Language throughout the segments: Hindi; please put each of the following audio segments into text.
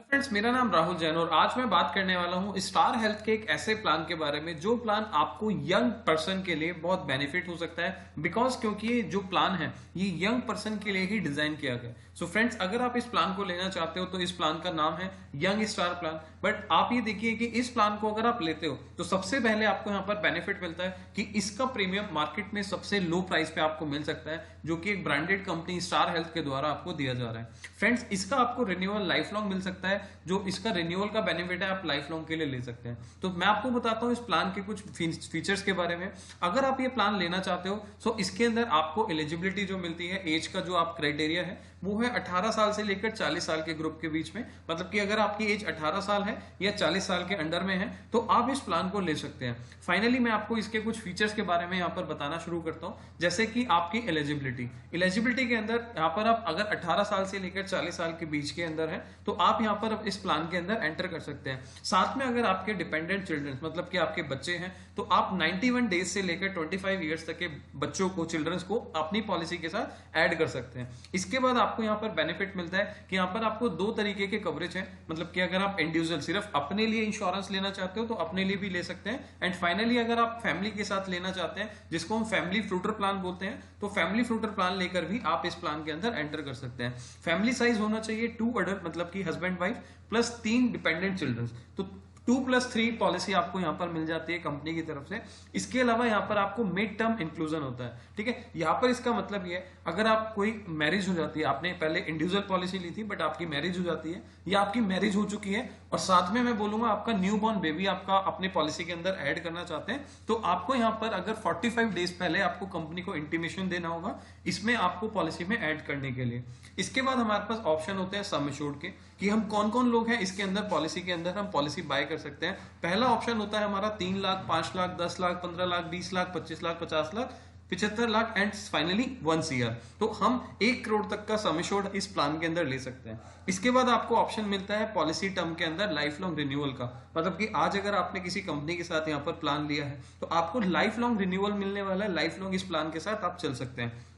हेलो फ्रेंड्स, मेरा नाम राहुल जैन और आज मैं बात करने वाला हूं स्टार हेल्थ के एक ऐसे प्लान के बारे में जो प्लान आपको यंग पर्सन के लिए बहुत बेनिफिट हो सकता है। बिकॉज क्योंकि ये जो प्लान है ये यंग पर्सन के लिए ही डिजाइन किया गया। सो फ्रेंड्स, अगर आप इस प्लान को लेना चाहते हो तो इस प्लान का नाम है यंग स्टार प्लान। बट आप ये देखिए कि इस प्लान को अगर आप लेते हो तो सबसे पहले आपको यहाँ पर बेनिफिट मिलता है कि इसका प्रीमियम मार्केट में सबसे लो प्राइस पे आपको मिल सकता है, जो कि एक ब्रांडेड कंपनी स्टार हेल्थ के द्वारा आपको दिया जा रहा है। फ्रेंड्स, इसका आपको रिन्यूअल लाइफ लॉन्ग मिल सकता है। जो इसका रिन्यूअल का बेनिफिट है आप लाइफ लॉन्ग के लिए ले सकते हैं। तो मैं आपको बताता हूं इस प्लान के कुछ फीचर्स के बारे में। अगर आप ये प्लान लेना चाहते हो तो इसके अंदर आपको एलिजिबिलिटी जो मिलती है, एज का जो आप क्राइटेरिया है वो है 18 साल से लेकर 40 साल के ग्रुप के बीच में। मतलब कि अगर आपकी एज 18 साल है या 40 साल के अंडर में है तो आप इस प्लान को ले सकते हैं। फाइनली मैं आपको इसके कुछ फीचर्स के बारे में यहाँ पर बताना शुरू करता हूँ, जैसे कि आपकी एलिजिबिलिटी के अंदर यहाँ पर आप अगर 18 साल से लेकर 40 साल के बीच के अंदर है तो आप यहाँ पर इस प्लान के अंदर एंटर कर सकते हैं। साथ में अगर आपके डिपेंडेंट चिल्ड्रन मतलब कि आपके बच्चे हैं तो आप 91 डेज से लेकर 25 ईयर्स तक के बच्चों को, चिल्ड्रंस को अपनी पॉलिसी के साथ ऐड कर सकते हैं। इसके बाद आपको यहाँ पर बेनिफिट मिलता है कि यहाँ पर आपको दो तरीके के कवरेज है। मतलब कि अगर आप इंडिविजुअल सिर्फ अपने लिए इंश्योरेंस लेना चाहते हो तो अपने लिए भी ले सकते हैं। एंड फाइनली अगर आप फैमिली के साथ लेना चाहते हैं, जिसको हम फैमिली फ्रूटर प्लान बोलते हैं, तो फैमिली फ्रूटर प्लान लेकर भी आप इस प्लान के अंदर एंटर कर सकते हैं। फैमिली साइज होना चाहिए 2 अडल्ट मतलब कि husband wife plus 3 dependent children. तो 2+3 पॉलिसी आपको यहां पर मिल जाती है कंपनी की तरफ से। इसके अलावा यहां पर आपको मिड टर्म इंक्लूजन होता है। ठीक है, यहां पर इसका मतलब ये है अगर आप कोई मैरिज हो जाती है, आपने पहले इंडिविजुअल पॉलिसी ली थी बट आपकी मैरिज हो जाती है या आपकी मैरिज हो चुकी है और साथ में मैं बोलूंगा आपका न्यू बॉर्न बेबी आपका अपने पॉलिसी के अंदर ऐड करना चाहते हैं, तो आपको यहां पर अगर 45 डेज पहले आपको कंपनी को इंटीमेशन देना होगा इसमें आपको पॉलिसी में ऐड करने के लिए। इसके बाद हमारे पास ऑप्शन होते हैं सम एश्योर्ड के, कि हम कौन कौन लोग हैं इसके अंदर पॉलिसी के अंदर हम पॉलिसी बाय कर सकते हैं। पहला ऑप्शन होता है हमारा 3 lakh, 5 lakh, 10 lakh, 15 lakh, 20 lakh, 25 lakh, 50 lakh, 75 lakh and finally 1 CR। तो हम 1 करोड़ तक का सम एश्योर्ड इस प्लान के अंदर ले सकते हैं। इसके बाद आपको ऑप्शन मिलता है पॉलिसी टर्म के अंदर लाइफ लॉन्ग रिन्यूअल का। मतलब कि आज अगर आपने किसी कंपनी के साथ यहाँ पर प्लान लिया है तो आपको लाइफ लॉन्ग रिन्यूअल मिलने वाला है। लाइफ लॉन्ग इस प्लान के साथ आप चल सकते हैं।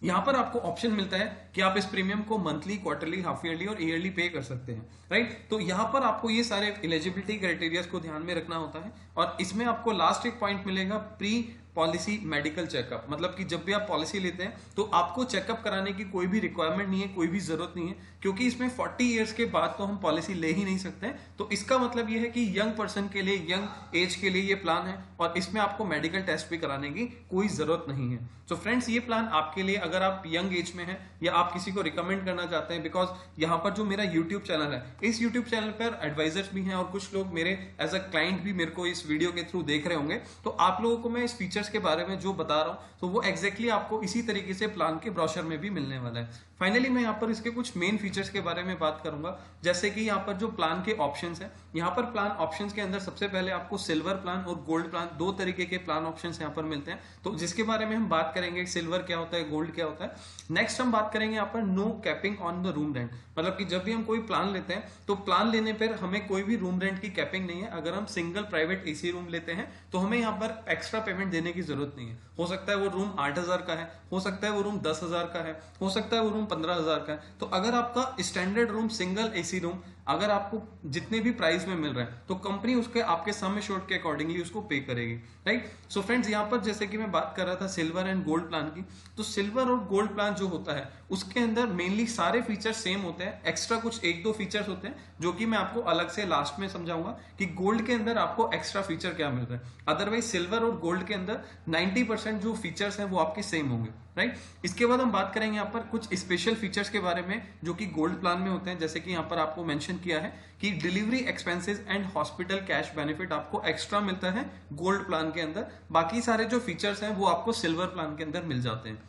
यहां पर आपको ऑप्शन मिलता है कि आप इस प्रीमियम को मंथली, क्वार्टरली, हाफ ईयरली और ईयरली पे कर सकते हैं। राइट, तो यहां पर आपको ये सारे एलिजिबिलिटी क्राइटेरिया को ध्यान में रखना होता है। और इसमें आपको लास्ट एक पॉइंट मिलेगा प्री पॉलिसी मेडिकल चेकअप। मतलब कि जब भी आप पॉलिसी लेते हैं तो आपको चेकअप कराने की कोई भी रिक्वायरमेंट नहीं है, कोई भी जरूरत नहीं है, क्योंकि इसमें 40 ईयर्स के बाद तो हम पॉलिसी ले ही नहीं सकते। तो इसका मतलब यह है कि यंग पर्सन के लिए, यंग एज के लिए ये प्लान है और इसमें आपको मेडिकल टेस्ट भी कराने की कोई जरूरत नहीं है। तो फ्रेंड्स, ये प्लान आपके लिए अगर आप यंग एज में हैं या आप किसी को रिकमेंड करना चाहते हैं, बिकॉज यहाँ पर जो मेरा यूट्यूब चैनल है, इस यूट्यूब चैनल पर एडवाइजर्स भी हैं और कुछ लोग मेरे एज अ क्लाइंट भी मेरे को इस वीडियो के थ्रू देख रहे होंगे। तो आप लोगों को मैं इस फीचर्स के बारे में जो बता रहा हूं तो वो एग्जैक्टली आपको इसी तरीके से प्लान के ब्रोशर में भी मिलने वाला है। फाइनली मैं यहाँ पर इसके कुछ मेन फीचर्स के बारे में बात करूंगा, जैसे कि यहाँ पर जो प्लान के ऑप्शंस हैं, यहाँ पर प्लान ऑप्शंस के अंदर सबसे पहले आपको सिल्वर प्लान और गोल्ड प्लान, दो तरीके के प्लान ऑप्शंस यहाँ पर मिलते हैं। तो जिसके बारे में हम बात करेंगे, सिल्वर क्या होता है, गोल्ड क्या होता है। नेक्स्ट हम बात करेंगे यहाँ पर no capping on the room rent. मतलब कि जब भी हम कोई प्लान लेते हैं तो प्लान लेने पर हमें कोई भी रूम रेंट की कैपिंग नहीं है। अगर हम सिंगल प्राइवेट AC रूम लेते हैं तो हमें यहाँ पर एक्स्ट्रा पेमेंट देने की जरूरत नहीं है। हो सकता है वो रूम 8,000 का है, हो सकता है वो रूम 10,000 का है, हो सकता है वो रूम 15,000 का है। तो अगर आपका standard room, single AC room अगर आपको जितने भी प्राइस में मिल रहा है तो कंपनी उसके आपके सम एश्योर्ड के अकॉर्डिंगली उसको पे करेगी। राइट, सो फ्रेंड्स, यहाँ पर जैसे कि मैं बात कर रहा था सिल्वर एंड गोल्ड प्लान की, तो सिल्वर और गोल्ड प्लान जो होता है उसके अंदर मेनली सारे फीचर्स सेम होते हैं। एक्स्ट्रा कुछ 1-2 फीचर्स होते हैं जो कि मैं आपको अलग से लास्ट में समझाऊंगा कि गोल्ड के अंदर आपको एक्स्ट्रा फीचर क्या मिल रहा है। अदरवाइज सिल्वर और गोल्ड के अंदर 90% जो फीचर्स हैं वो आपके सेम होंगे। राइट, इसके बाद हम बात करेंगे यहाँ पर कुछ स्पेशल फीचर्स के बारे में जो कि गोल्ड प्लान में होते हैं। जैसे कि यहाँ पर आपको मेंशन किया है कि delivery expenses and hospital cash benefit आपको एक्स्ट्रा मिलता है गोल्ड प्लान के अंदर। बाकी सारे जो फीचर्स हैं वो आपको सिल्वर प्लान के अंदर मिल जाते हैं।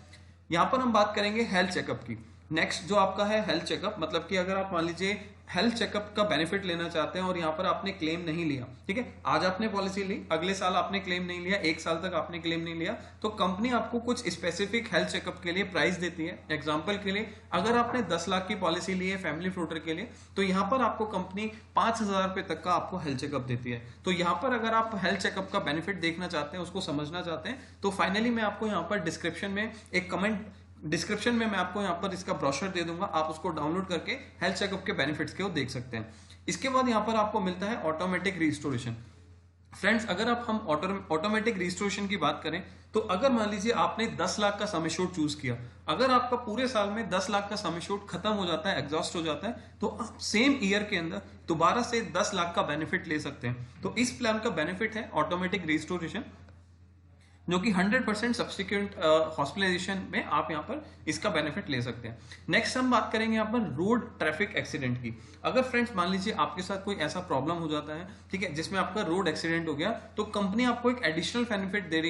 यहाँ पर हम बात करेंगे हेल्थ चेकअप की। नेक्स्ट जो आपका है हेल्थ चेकअप, मतलब कि अगर आप मान लीजिए हेल्थ चेकअप का बेनिफिट लेना चाहते हैं और यहाँ पर आपने क्लेम नहीं लिया, ठीक है, आज आपने पॉलिसी ली, अगले साल आपने क्लेम नहीं लिया, 1 साल तक आपने क्लेम नहीं लिया, तो कंपनी आपको कुछ स्पेसिफिक हेल्थ चेकअप के लिए प्राइस देती है। एग्जांपल के लिए अगर आपने 10 लाख की पॉलिसी ली है फैमिली फ्रूटर के लिए तो यहाँ पर आपको कंपनी 5,000 रुपए तक का आपको हेल्थ चेकअप देती है। तो यहाँ पर अगर आप हेल्थ चेकअप का बेनिफिट देखना चाहते हैं, उसको समझना चाहते हैं, तो फाइनली मैं आपको यहाँ पर डिस्क्रिप्शन में एक कमेंट डिस्क्रिप्शन में मैं आपको यहाँ पर इसका ब्रोशर दे दूंगा, आप उसको डाउनलोड करके हेल्थ चेकअप के बेनिफिट्स के वो देख सकते हैं। इसके बाद यहाँ पर आपको मिलता है ऑटोमेटिक रिस्टोरेशन। फ्रेंड्स, अगर आप हम ऑटोमेटिक रिस्टोरेशन की बात करें तो अगर मान लीजिए आपने 10 लाख का सम एश्योर्ड चूज किया, अगर आपका पूरे साल में 10 लाख का सम एश्योर्ड खत्म हो जाता है, एग्जॉस्ट हो जाता है, तो आप सेम ईयर के अंदर दोबारा से 10 लाख का बेनिफिट ले सकते हैं। तो इस प्लान का बेनिफिट है ऑटोमेटिक रिस्टोरेशन, जो कि 100% सब्सिक्वेंट हॉस्पिटलाइजेशन में आप यहाँ पर इसका बेनिफिट ले सकते हैं। नेक्स्ट हम बात करेंगे यहाँ पर रोड ट्रैफिक एक्सीडेंट की। अगर फ्रेंड्स मान लीजिए आपके साथ कोई ऐसा प्रॉब्लम हो जाता है, ठीक है, जिसमें आपका रोड एक्सीडेंट हो गया, तो कंपनी आपको एक एडिशनल बेनिफिट दे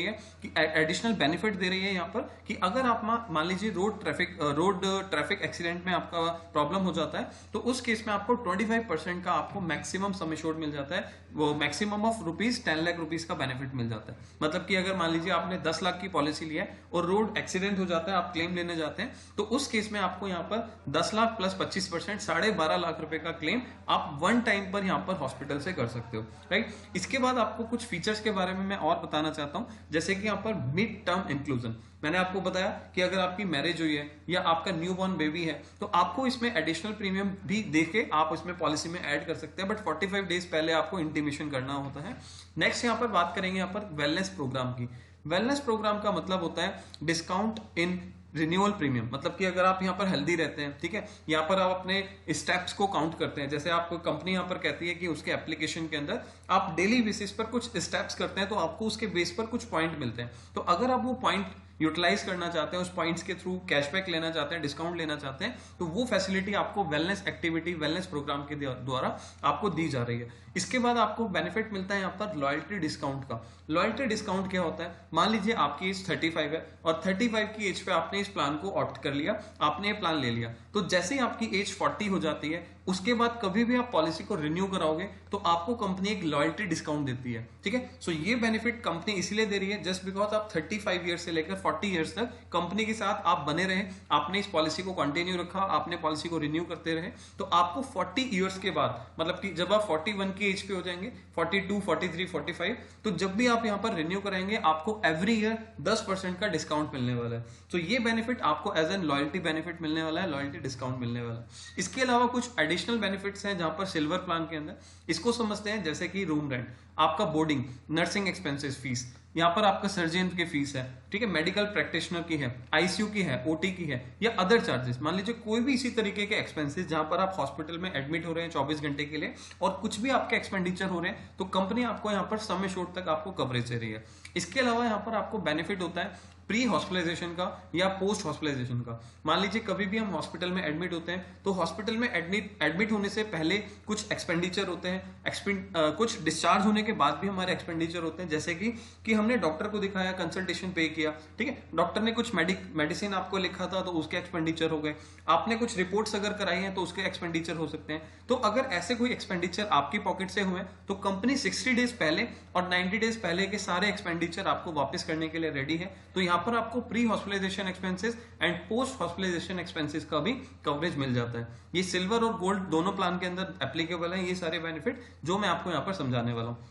रही है यहाँ पर कि अगर आप मान लीजिए रोड ट्रैफिक एक्सीडेंट में आपका प्रॉब्लम हो जाता है, तो उस केस में आपको 25% का आपको मैक्सिमम सम एश्योर्ड मिल जाता है, वो maximum of rupees 10 lakh rupees का बेनिफिट मिल जाता है। मतलब कि अगर मान लीजिए आपने 10 लाख की पॉलिसी लिया है और रोड एक्सीडेंट हो जाता है, आप क्लेम लेने जाते हैं, तो उस केस में आपको यहाँ पर 10 लाख प्लस 25% 12.5 लाख रुपए का क्लेम आप वन टाइम पर यहाँ पर हॉस्पिटल से कर सकते हो, राइट। इसके बाद आपको कुछ फीचर्स के बारे में मैं और बताना चाहता हूं, जैसे कि यहाँ पर मिड टर्म इंक्लूजन। मैंने आपको बताया कि अगर आपकी मैरिज हुई है या आपका न्यू बॉर्न बेबी है, तो आपको इसमें एडिशनल प्रीमियम भी देके आप इसमें पॉलिसी में ऐड कर सकते हैं, बट 45 डेज पहले आपको इंटीमेशन करना होता है। नेक्स्ट यहाँ पर बात करेंगे यहाँ पर वेलनेस प्रोग्राम की। वेलनेस प्रोग्राम का मतलब होता है डिस्काउंट इन रिन्यूअल प्रीमियम। मतलब कि अगर आप यहाँ पर हेल्दी रहते हैं, ठीक है, यहाँ पर आप अपने स्टेप्स को काउंट करते हैं, जैसे आपको कंपनी यहाँ पर कहती है कि उसके एप्लीकेशन के अंदर आप डेली बेसिस पर कुछ स्टेप्स करते हैं, तो आपको उसके बेस पर कुछ पॉइंट मिलते हैं। तो अगर आप वो पॉइंट यूटिलाइज करना चाहते हैं, उस पॉइंट्स के थ्रू कैशबैक लेना चाहते हैं, डिस्काउंट लेना चाहते हैं, तो वो फैसिलिटी आपको वेलनेस एक्टिविटी, वेलनेस प्रोग्राम के द्वारा आपको दी जा रही है। इसके बाद आपको बेनिफिट मिलता है यहाँ पर लॉयल्टी डिस्काउंट का। लॉयल्टी डिस्काउंट क्या होता है? मान लीजिए आपकी एज 35 है और 35 की एज पे आपने इस प्लान को ऑप्ट कर लिया, आपने ये प्लान ले लिया, तो जैसे ही आपकी एज 40 हो जाती है, उसके बाद कभी भी आप पॉलिसी को रिन्यू कराओगे तो आपको कंपनी एक लॉयल्टी डिस्काउंट देती है, ठीक है। सो ये बेनिफिट कंपनी इसलिए दे रही है जस्ट बिकॉज आप 35 ईयर्स से लेकर 40 ईयर्स तक कंपनी के साथ आप बने रहे, आपने इस पॉलिसी को कंटिन्यू रखा, आपने पॉलिसी को रिन्यू करते रहे, तो आपको 40 ईयर्स के बाद, मतलब कि जब आप 41 की एज पे हो जाएंगे, 42, 43, 45, तो जब भी आप यहाँ पर रिन्यू कराएंगे आपको एवरी ईयर 10% का डिस्काउंट मिलने वाला है। तो ये बेनिफिट आपको एज एन लॉयल्टी बेनिफिट मिलने वाला है, लॉयल्टी डिस्काउंट मिलने वाला है। इसके अलावा कुछ एडिशनल बेनिफिट्स हैं जहां पर सिल्वर प्लान के अंदर, इसको समझते हैं, जैसे कि रूम रेंट, आपका बोर्डिंग, नर्सिंग एक्सपेंसेस फीस, यहाँ पर आपका सर्जन की फीस है, ठीक है, मेडिकल प्रैक्टिशनर की है, आईसीयू की है, ओटी की है, या अदर चार्जेस। मान लीजिए कोई भी इसी तरीके के एक्सपेंसेस जहां पर आप हॉस्पिटल में एडमिट हो रहे हैं 24 घंटे के लिए और कुछ भी आपके एक्सपेंडिचर हो रहे हैं, तो कंपनी आपको यहाँ पर सम एश्योर्ड तक आपको कवरेज दे रही है। इसके अलावा यहाँ पर आपको बेनिफिट होता है प्री हॉस्पिटलाइजेशन का या पोस्ट हॉस्पिटलाइजेशन का। मान लीजिए कभी भी हम हॉस्पिटल में एडमिट होते हैं, तो हॉस्पिटल में एडमिट होने से पहले कुछ एक्सपेंडिचर होते हैं, कुछ डिस्चार्ज होने के बाद भी हमारे एक्सपेंडिचर होते हैं, जैसे कि हमने डॉक्टर को दिखाया, कंसल्टेशन पे किया, ठीक है, डॉक्टर ने कुछ मेडिसिन आपको लिखा था तो उसके एक्सपेंडिचर हो गए, आपने कुछ रिपोर्ट्स अगर कराई हैं तो उसके एक्सपेंडिचर हो सकते हैं। तो अगर ऐसे कोई एक्सपेंडिचर आपकी पॉकेट से हुए तो कंपनी 60 डेज पहले और 90 डेज पहले के सारे एक्सपेंडिचर आपको वापस करने के लिए रेडी है। तो यहाँ पर आपको pre hospitalisation expenses and post hospitalisation expenses का भी कवरेज मिल जाता है। ये सिल्वर और गोल्ड दोनों प्लान के अंदर एप्लीकेबल है, ये सारे बेनिफिट जो मैं आपको यहाँ पर समझाने वाला हूँ।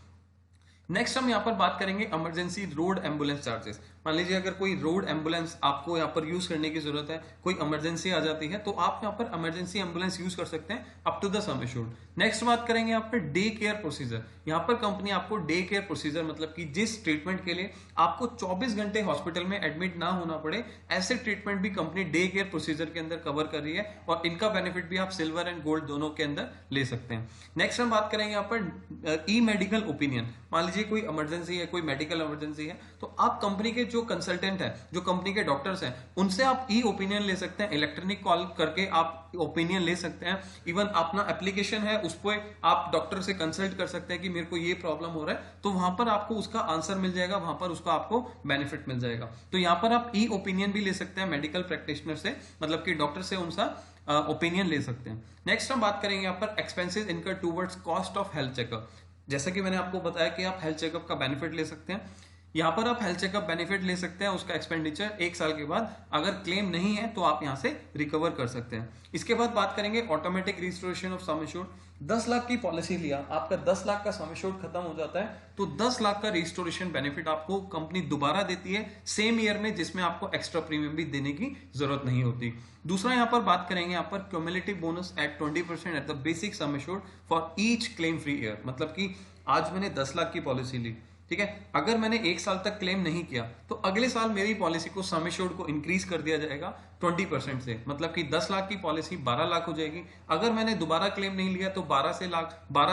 नेक्स्ट हम यहाँ पर बात करेंगे इमरजेंसी रोड एम्बुलेंस चार्जेस। मान लीजिए अगर कोई रोड एम्बुलेंस आपको यहाँ पर यूज करने की जरूरत है, कोई इमरजेंसी आ जाती है, तो आप यहाँ पर इमरजेंसी एम्बुलेंस यूज कर सकते हैं up to the sum assured. Next बात करेंगे यहाँ पर डे केयर प्रोसीजर। यहाँ पर कंपनी आपको डे केयर प्रोसीजर, मतलब कि जिस ट्रीटमेंट के लिए आपको 24 घंटे हॉस्पिटल में एडमिट ना होना पड़े, ऐसे ट्रीटमेंट भी कंपनी डे केयर प्रोसीजर के अंदर कवर कर रही है, और इनका बेनिफिट भी आप सिल्वर एंड गोल्ड दोनों के अंदर ले सकते हैं। नेक्स्ट हम बात करेंगे यहाँ पर ई मेडिकल ओपिनियन। मान लीजिए कोई इमरजेंसी है, कोई मेडिकल इमरजेंसी है, तो आप कंपनी के जो कंसल्टेंट है, जो कंपनी के डॉक्टर्स हैं, उनसे आप ई ओपिनियन ले सकते हैं, इलेक्ट्रॉनिक कॉल करके आप ओपिनियन ले सकते हैं। इवन अपना एप्लीकेशन है, उस पर आप डॉक्टर से कंसल्ट कर सकते हैं कि मेरे को ये प्रॉब्लम हो रहा है, तो वहां पर आपको उसका आंसर मिल जाएगा, वहां पर उसका आपको बेनिफिट मिल जाएगा। तो यहाँ पर आप ई ओपिनियन भी ले सकते हैं मेडिकल प्रैक्टिशनर से, मतलब कि डॉक्टर से उनका ओपिनियन ले सकते हैं। नेक्स्ट हम बात करेंगे यहाँ पर एक्सपेंसेस इनकर towards cost of health checkup. जैसा कि मैंने आपको बताया कि आप हेल्थ चेकअप का बेनिफिट ले सकते हैं। यहाँ पर आप हेल्थ चेकअप बेनिफिट ले सकते हैं, उसका एक्सपेंडिचर 1 साल के बाद अगर क्लेम नहीं है तो आप यहाँ से रिकवर कर सकते हैं। इसके बाद बात करेंगे automatic restoration of sum assured. 10 lakh की पॉलिसी लिया, आपका 10 लाख का सम एश्योर्ड खत्म हो जाता है तो 10 लाख का रिस्टोरेशन बेनिफिट आपको कंपनी दोबारा देती है सेम ईयर में, जिसमें आपको एक्स्ट्रा प्रीमियम भी देने की जरूरत नहीं होती। दूसरा यहाँ पर बात करेंगे यहाँ पर cumulative bonus at 20% at the basic sum assured for each claim free year. मतलब कि आज मैंने 10 लाख की पॉलिसी ली, ठीक है, अगर मैंने 1 साल तक क्लेम नहीं किया तो अगले साल मेरी पॉलिसी को सम एश्योर्ड को इंक्रीज कर दिया जाएगा 20% से, मतलब कि 10 लाख की पॉलिसी 12 लाख हो जाएगी। अगर मैंने दोबारा क्लेम नहीं लिया तो 12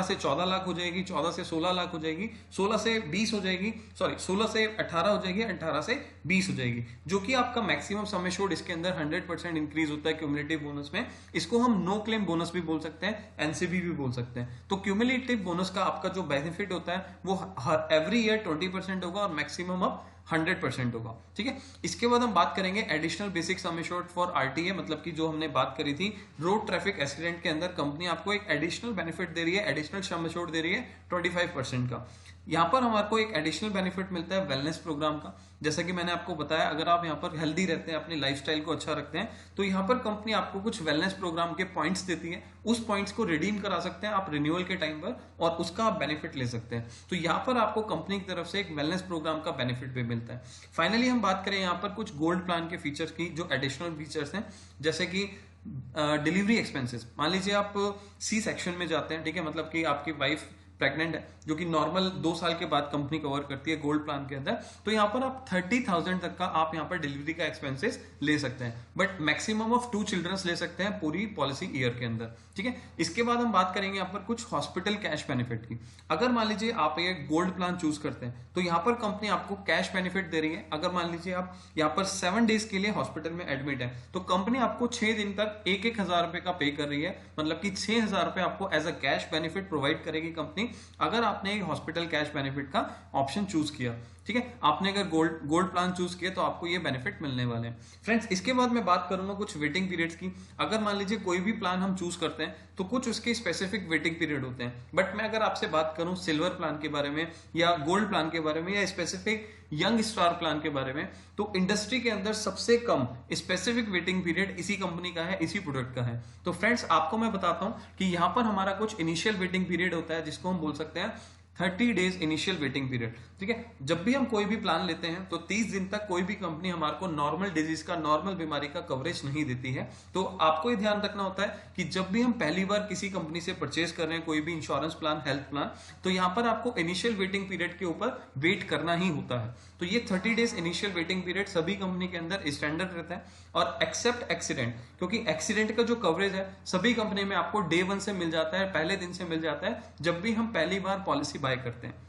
से 14 लाख हो जाएगी, 14 से 16 लाख हो जाएगी, 16 से 20 हो जाएगी, सॉरी 16 से 18 हो जाएगी, 18 से 20 हो जाएगी, जो कि आपका मैक्सिमम सम एश्योर्ड इसके अंदर 100% इंक्रीज होता है क्यूमुलेटिव बोनस में। इसको हम नो क्लेम बोनस भी बोल सकते हैं, एनसीबी भी बोल सकते हैं। तो क्यूमुलेटिव बोनस का आपका जो बेनिफिट होता है वो एवरी ईयर 20% होगा और मैक्सिमम अब 100% होगा, ठीक है। इसके बाद हम बात करेंगे additional basic sum assured for RTA, मतलब कि जो हमने बात करी थी रोड ट्रैफिक एक्सीडेंट के अंदर कंपनी आपको एक एडिशनल बेनिफिट दे रही है, एडिशनल सम एश्योर्ड दे रही है 25% का। यहाँ पर हमारे को एक एडिशनल बेनिफिट मिलता है वेलनेस प्रोग्राम का। जैसा कि मैंने आपको बताया, अगर आप यहाँ पर हेल्दी रहते हैं, अपनी लाइफस्टाइल को अच्छा रखते हैं, तो यहाँ पर कंपनी आपको कुछ वेलनेस प्रोग्राम के पॉइंट्स देती है, उस पॉइंट्स को रिडीम करा सकते हैं आप रिन्यूअल के टाइम पर और उसका आप बेनिफिट ले सकते हैं। तो यहाँ पर आपको कंपनी की तरफ से एक वेलनेस प्रोग्राम का बेनिफिट भी मिलता है। फाइनली हम बात करें यहाँ पर कुछ गोल्ड प्लान के फीचर्स की, जो एडिशनल फीचर्स हैं, जैसे कि डिलीवरी एक्सपेंसेस। मान लीजिए आप सी सेक्शन में जाते हैं, ठीक है, मतलब कि आपकी वाइफ प्रेग्नेंट है, जो कि नॉर्मल 2 साल के बाद कंपनी कवर करती है गोल्ड प्लान के अंदर, तो यहाँ पर आप 30,000 तक का आप यहाँ पर डिलीवरी का एक्सपेंसेस ले सकते हैं, बट मैक्सिमम ऑफ 2 चिल्ड्रंस ले सकते हैं पूरी पॉलिसी ईयर के अंदर, ठीक है। इसके बाद हम बात करेंगे यहाँ पर कुछ हॉस्पिटल कैश बेनिफिट की। अगर मान लीजिए आप ये गोल्ड प्लान चूज करते हैं तो यहाँ पर कंपनी आपको कैश बेनिफिट दे रही है। अगर मान लीजिए आप यहाँ पर 7 डेज के लिए हॉस्पिटल में एडमिट है तो कंपनी आपको 6 दिन तक 1,000 रुपए का पे कर रही है, मतलब कि 6,000 रुपए आपको as a cash benefit provide करेगी कंपनी, अगर आपने एक हॉस्पिटल कैश बेनिफिट का ऑप्शन चूज किया, ठीक है। आपने अगर गोल्ड प्लान चूज किया तो आपको ये बेनिफिट मिलने वाले हैं। फ्रेंड्स, इसके बाद मैं बात करूंगा कुछ वेटिंग पीरियड्स की। अगर मान लीजिए कोई भी प्लान हम चूज करते हैं तो कुछ उसके स्पेसिफिक वेटिंग पीरियड होते हैं, बट मैं अगर आपसे बात करूं सिल्वर प्लान के बारे में या गोल्ड प्लान के बारे में या स्पेसिफिक यंग स्टार प्लान के बारे में, तो इंडस्ट्री के अंदर सबसे कम स्पेसिफिक वेटिंग पीरियड इसी कंपनी का है, इसी प्रोडक्ट का है। तो फ्रेंड्स, आपको मैं बताता हूं कि यहां पर हमारा कुछ इनिशियल वेटिंग पीरियड होता है, जिसको हम बोल सकते हैं 30 डेज इनिशियल वेटिंग पीरियड, ठीक है। जब भी हम कोई भी प्लान लेते हैं तो 30 दिन तक कोई भी कंपनी हमारे को नॉर्मल डिजीज का, नॉर्मल बीमारी का कवरेज नहीं देती है। तो आपको ये ध्यान रखना होता है कि जब भी हम पहली बार किसी कंपनी से परचेज कर रहे हैं कोई भी इंश्योरेंस प्लान, हेल्थ प्लान, तो यहाँ पर आपको इनिशियल वेटिंग पीरियड के ऊपर वेट करना ही होता है। तो ये 30 डेज इनिशियल वेटिंग पीरियड सभी कंपनी के अंदर स्टैंडर्ड रहता है। और एक्सेप्ट एक्सीडेंट, क्योंकि एक्सीडेंट का जो कवरेज है सभी कंपनी में आपको डे 1 से मिल जाता है, पहले दिन से मिल जाता है, जब भी हम पहली बार पॉलिसी बाय करते हैं।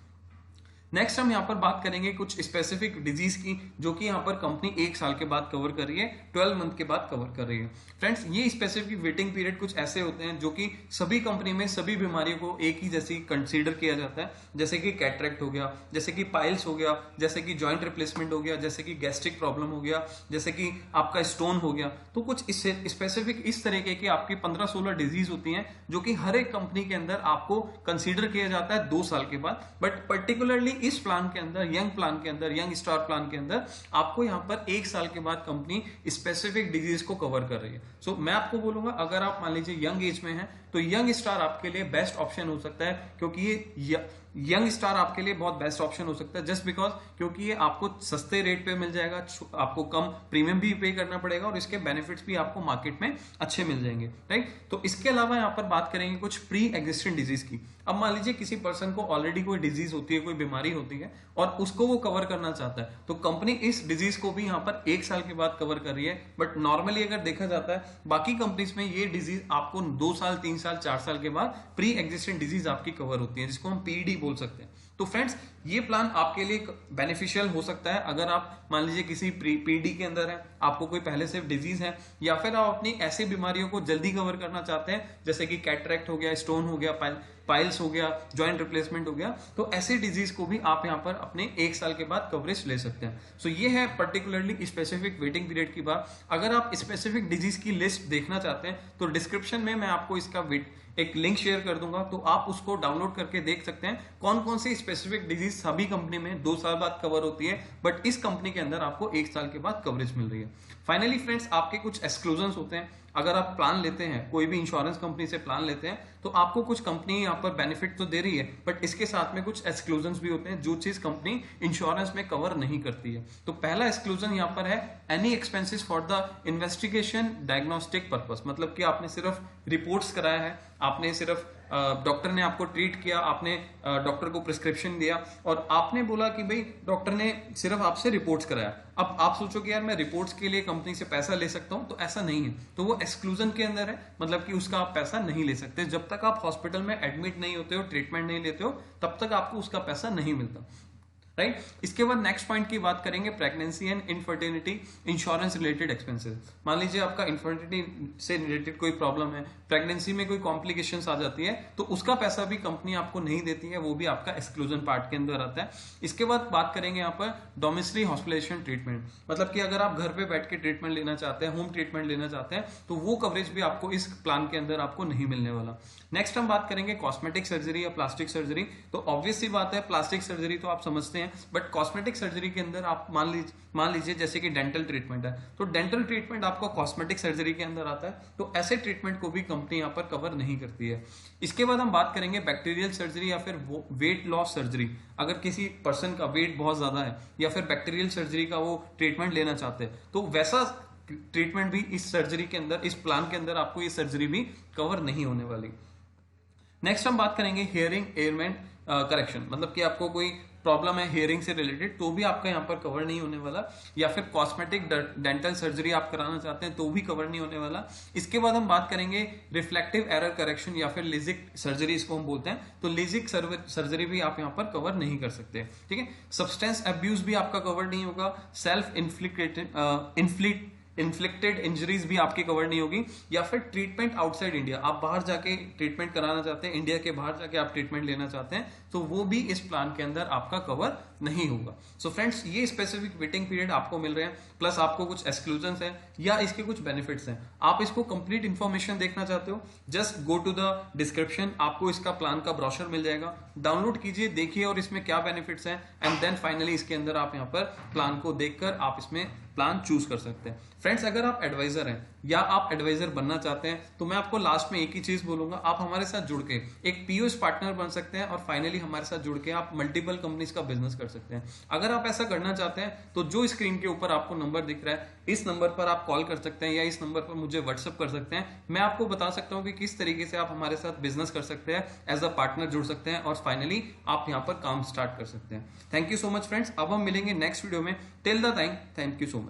नेक्स्ट हम यहाँ पर बात करेंगे कुछ स्पेसिफिक डिजीज की, जो कि यहाँ पर कंपनी 1 साल के बाद कवर कर रही है, 12 मंथ के बाद कवर कर रही है। फ्रेंड्स, ये स्पेसिफिक वेटिंग पीरियड कुछ ऐसे होते हैं जो कि सभी कंपनी में सभी बीमारियों को एक ही जैसी कंसीडर किया जाता है, जैसे कि कैटरेक्ट हो गया, जैसे कि पाइल्स हो गया, जैसे कि जॉइंट रिप्लेसमेंट हो गया, जैसे कि गैस्ट्रिक प्रॉब्लम हो गया, जैसे कि आपका स्टोन हो गया। तो कुछ स्पेसिफिक इस तरीके की आपकी 15-16 डिजीज होती हैं जो कि हर एक कंपनी के अंदर आपको कंसीडर किया जाता है 2 साल के बाद। बट पर्टिकुलरली इस प्लान के अंदर, यंग प्लान के अंदर, यंग स्टार प्लान के अंदर आपको यहाँ पर 1 साल के बाद कंपनी स्पेसिफिक डिजीज को कवर कर रही है। सो मैं आपको बोलूंगा, अगर आप मान लीजिए यंग एज में हैं तो यंग स्टार आपके लिए बेस्ट ऑप्शन हो सकता है, क्योंकि ये यंग स्टार आपके लिए बहुत बेस्ट ऑप्शन हो सकता है, जस्ट बिकॉज क्योंकि ये आपको सस्ते रेट पे मिल जाएगा, आपको कम प्रीमियम भी पे करना पड़ेगा और इसके बेनिफिट्स भी आपको मार्केट में अच्छे मिल जाएंगे, राइट। तो इसके अलावा यहाँ पर बात करेंगे कुछ प्री एग्जिस्टिंग डिजीज की। अब मान लीजिए किसी पर्सन को ऑलरेडी कोई डिजीज होती है, कोई बीमारी होती है और उसको वो कवर करना चाहता है, तो कंपनी इस डिजीज को भी यहाँ पर 1 साल के बाद कवर कर रही है। बट नॉर्मली अगर देखा जाता है बाकी कंपनीज में ये डिजीज आपको 2 साल, 3 साल, 4 साल के बाद प्री एग्जिस्टिंग डिजीज आपकी कवर होती है, जिसको हम पीडी बोल सकते हैं। तो फ्रेंड्स, ये प्लान आपके लिए बेनिफिशियल हो सकता है अगर आप मान लीजिए किसी पीडी के अंदर है, आपको कोई पहले से डिजीज है, या फिर आप अपनी ऐसी बीमारियों को जल्दी कवर करना चाहते हैं, जैसे कि कैटरेक्ट हो गया, स्टोन हो गया, पाइल्स हो गया, जॉइंट रिप्लेसमेंट हो गया, तो ऐसे डिजीज को भी आप यहाँ पर अपने 1 साल के बाद कवरेज ले सकते हैं। सो ये है पर्टिकुलरली स्पेसिफिक वेटिंग पीरियड की बात। अगर आप स्पेसिफिक डिजीज की लिस्ट देखना चाहते हैं तो डिस्क्रिप्शन में मैं आपको इसका एक लिंक शेयर कर दूंगा, तो आप उसको डाउनलोड करके देख सकते हैं कौन कौन सी स्पेसिफिक डिजीज सभी कंपनी में 2 साल बाद कवर होती है, बट इस कंपनी के अंदर आपको 1 साल के बाद कवरेज मिल रही है। फाइनली फ्रेंड्स, आपके कुछ एक्सक्लूजन्स होते हैं। अगर आप प्लान लेते हैं, कोई भी इंश्योरेंस कंपनी से प्लान लेते हैं, तो आपको कुछ कंपनी यहाँ पर बेनिफिट तो दे रही है, बट इसके साथ में कुछ एक्सक्लूजन्स भी होते हैं जो चीज कंपनी इंश्योरेंस में कवर नहीं करती है। तो पहला एक्सक्लूजन यहाँ पर है any expenses for the investigation diagnostic purpose, मतलब कि आपने सिर्फ रिपोर्ट्स कराया है, आपने सिर्फ डॉक्टर ने आपको ट्रीट किया, आपने डॉक्टर को प्रिस्क्रिप्शन दिया और आपने बोला कि भाई डॉक्टर ने सिर्फ आपसे रिपोर्ट्स कराया। अब आप सोचो कि यार मैं रिपोर्ट्स के लिए कंपनी से पैसा ले सकता हूं, तो ऐसा नहीं है। तो वो एक्सक्लूजन के अंदर है, मतलब कि उसका आप पैसा नहीं ले सकते। जब तक आप हॉस्पिटल में एडमिट नहीं होते हो, ट्रीटमेंट नहीं लेते हो, तब तक आपको उसका पैसा नहीं मिलता, राइट। इसके बाद नेक्स्ट पॉइंट की बात करेंगे, pregnancy and infertility insurance related expenses. मान लीजिए आपका इनफर्टिलिटी से रिलेटेड कोई प्रॉब्लम है, प्रेगनेंसी में कोई कॉम्प्लिकेशंस आ जाती है, तो उसका पैसा भी कंपनी आपको नहीं देती है, वो भी आपका एक्सक्लूजन पार्ट के अंदर आता है। इसके बाद बात करेंगे यहाँ पर डोमेस्टिक हॉस्पिटलाइजेशन ट्रीटमेंट, मतलब कि अगर आप घर पे बैठ के ट्रीटमेंट लेना चाहते हैं, होम ट्रीटमेंट लेना चाहते हैं, तो वो कवरेज भी आपको इस प्लान के अंदर आपको नहीं मिलने वाला। नेक्स्ट हम बात करेंगे कॉस्मेटिक सर्जरी या प्लास्टिक सर्जरी। तो ऑब्वियस सी बात है, प्लास्टिक सर्जरी तो आप समझते हैं, बट कॉस्मेटिक सर्जरी के अंदर आप मान लीजिए जैसे कि डेंटल ट्रीटमेंट है, तो डेंटल ट्रीटमेंट आपको कॉस्मेटिक सर्जरी के अंदर आता है, तो ऐसे ट्रीटमेंट को भी कंपनी यहाँ पर कवर नहीं करती है। इसके बाद हम बात करेंगे बैक्टीरियल सर्जरी या फिर वेट लॉस सर्जरी। अगर किसी पर्सन का वेट बहुत ज्यादा है या फिर बैक्टीरियल सर्जरी का वो ट्रीटमेंट लेना चाहते हैं, तो वैसा ट्रीटमेंट भी इस सर्जरी के अंदर, इस प्लान के अंदर आपको ये सर्जरी भी कवर नहीं होने वाली। नेक्स्ट हम बात करेंगे हियरिंग एयरमेंट करेक्शन, मतलब कि आपको कोई प्रॉब्लम है हियरिंग से रिलेटेड, तो भी आपका यहाँ पर कवर नहीं होने वाला। या फिर कॉस्मेटिक डेंटल सर्जरी आप कराना चाहते हैं, तो भी कवर नहीं होने वाला। इसके बाद हम बात करेंगे रिफ्लेक्टिव एरर करेक्शन या फिर लेजिक सर्जरी, इसको हम बोलते हैं, तो लेजिक सर्जरी भी आप यहाँ पर कवर नहीं कर सकते, ठीक है। सब्सटेंस अब्यूज भी आपका कवर नहीं होगा। सेल्फ इन्फ्लिक्टेड इंजरीज भी आपकी कवर नहीं होगी। या फिर ट्रीटमेंट आउटसाइड इंडिया, आप बाहर जाके ट्रीटमेंट कराना चाहते हैं, इंडिया के बाहर जाके आप ट्रीटमेंट लेना चाहते हैं, तो वो भी इस प्लान के अंदर आपका कवर नहीं होगा। सो फ्रेंड्स, ये स्पेसिफिक वेटिंग पीरियड आपको मिल रहे हैं, प्लस आपको कुछ एक्सक्लूजन्स हैं या इसके कुछ बेनिफिट्स हैं। आप इसको कंप्लीट इंफॉर्मेशन देखना चाहते हो, just go to the description, आपको इसका प्लान का ब्रोशर मिल जाएगा, डाउनलोड कीजिए, देखिए और इसमें क्या बेनिफिट्स हैं, एंड देन फाइनली इसके अंदर आप यहाँ पर प्लान को देखकर आप इसमें प्लान चूज कर सकते हैं। फ्रेंड्स, अगर आप एडवाइजर हैं या आप एडवाइजर बनना चाहते हैं, तो मैं आपको लास्ट में एक ही चीज बोलूंगा, आप हमारे साथ जुड़ के एक पीओएस पार्टनर बन सकते हैं और फाइनली हमारे साथ जुड़ के आप मल्टीपल कंपनीज का बिजनेस कर सकते हैं। अगर आप ऐसा करना चाहते हैं, तो जो स्क्रीन के ऊपर आपको नंबर दिख रहा है, इस नंबर पर आप कॉल कर सकते हैं या इस नंबर पर मुझे व्हाट्सअप कर सकते हैं। मैं आपको बता सकता हूं कि किस तरीके से आप हमारे साथ बिजनेस कर सकते हैं, एज अ पार्टनर जुड़ सकते हैं और फाइनली आप यहाँ पर काम स्टार्ट कर सकते हैं। Thank you so much friends, अब हम मिलेंगे नेक्स्ट वीडियो में। Till the time, thank you so much.